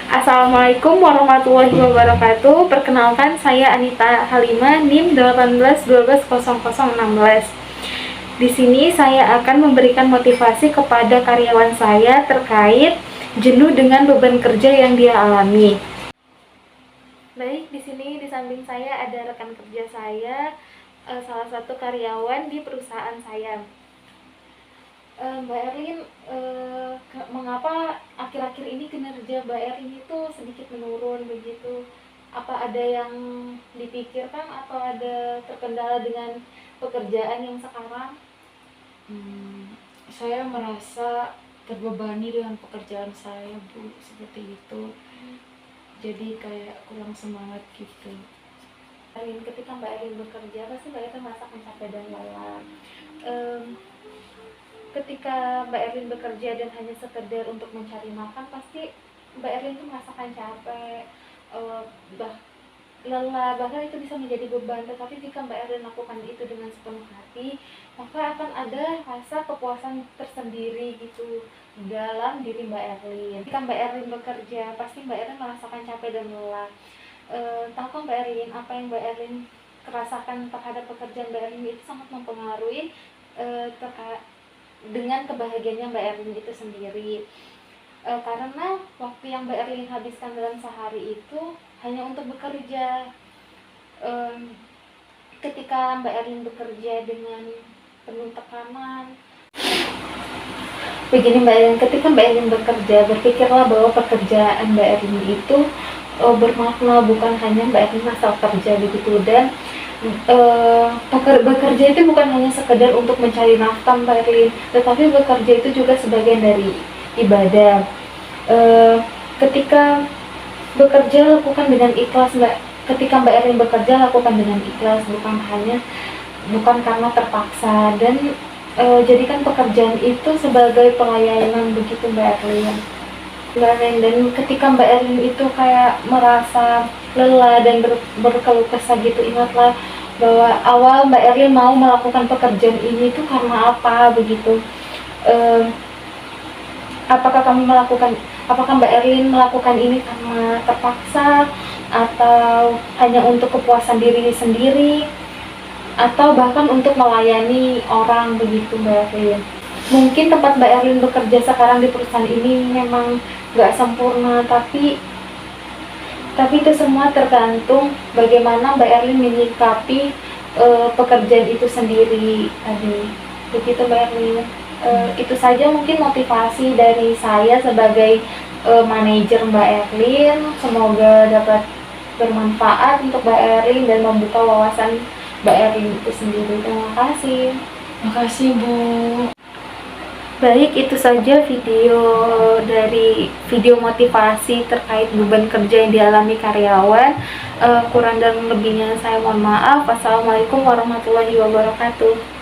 Assalamualaikum warahmatullahi wabarakatuh. Perkenalkan, saya Anita Halimah, NIM 1812012016. Di sini saya akan memberikan motivasi kepada karyawan saya terkait jenuh dengan beban kerja yang dia alami. Baik, di sini di samping saya ada rekan kerja saya, salah satu karyawan di perusahaan saya. Mbak Erlin, mengapa akhir-akhir ini kinerja Mbak Erlin itu sedikit menurun begitu? Apa ada yang dipikirkan atau ada terkendala dengan pekerjaan yang sekarang? Saya merasa terbebani dengan pekerjaan saya, Bu, seperti itu. Jadi kayak kurang semangat gitu. Ketika Mbak Erlin bekerja, pasti Mbak Erlin merasa capek dan lelah. Ketika Mbak Erlin bekerja dan hanya sekedar untuk mencari makan, pasti Mbak Erlin itu merasakan capek, lelah, bahkan itu bisa menjadi beban. Tetapi jika Mbak Erlin lakukan itu dengan sepenuh hati, maka akan ada rasa kepuasan tersendiri gitu dalam diri Mbak Erlin. Ketika Mbak Erlin bekerja, pasti Mbak Erlin merasakan capek dan lelah. Tahukah Mbak Erlin, apa yang Mbak Erlin rasakan terhadap pekerjaan Mbak Erlin itu sangat mempengaruhi dengan kebahagiaannya Mbak Erlin itu sendiri. Karena waktu yang Mbak Erlin habiskan dalam sehari itu hanya untuk bekerja. Ketika Mbak Erlin bekerja dengan penuh tekanan, begini Mbak Erlin, ketika Mbak Erlin bekerja, berpikirlah bahwa pekerjaan Mbak Erlin itu bermakna, bukan hanya Mbak Erlin asal kerja begitu. Dan bekerja itu bukan hanya sekedar untuk mencari nafkah Mbak Erlin, tetapi bekerja itu juga sebagian dari ibadah. Ketika bekerja, lakukan dengan ikhlas Mbak. Ketika Mbak Erlin bekerja, lakukan dengan ikhlas, bukan karena terpaksa. Dan jadikan pekerjaan itu sebagai pelayanan begitu Mbak Erlin. Dan ketika Mbak Erlin itu kayak merasa lelah dan berkeluh kesah gitu, ingatlah bahwa awal Mbak Erlin mau melakukan pekerjaan ini itu karena apa begitu. Apakah Mbak Erlin melakukan ini karena terpaksa, atau hanya untuk kepuasan diri sendiri, atau bahkan untuk melayani orang begitu Mbak Erlin. Mungkin tempat Mbak Erlin bekerja sekarang di perusahaan ini memang gak sempurna, tapi itu semua tergantung bagaimana Mbak Erlin menyikapi pekerjaan itu sendiri tadi. Begitu Mbak Erlin. Itu saja mungkin motivasi dari saya sebagai manajer Mbak Erlin. Semoga dapat bermanfaat untuk Mbak Erlin dan membuka wawasan Mbak Erlin itu sendiri. Terima kasih. Makasih, Bu. Baik, itu saja video motivasi terkait beban kerja yang dialami karyawan. Kurang dan lebihnya saya mohon maaf. Wassalamualaikum warahmatullahi wabarakatuh.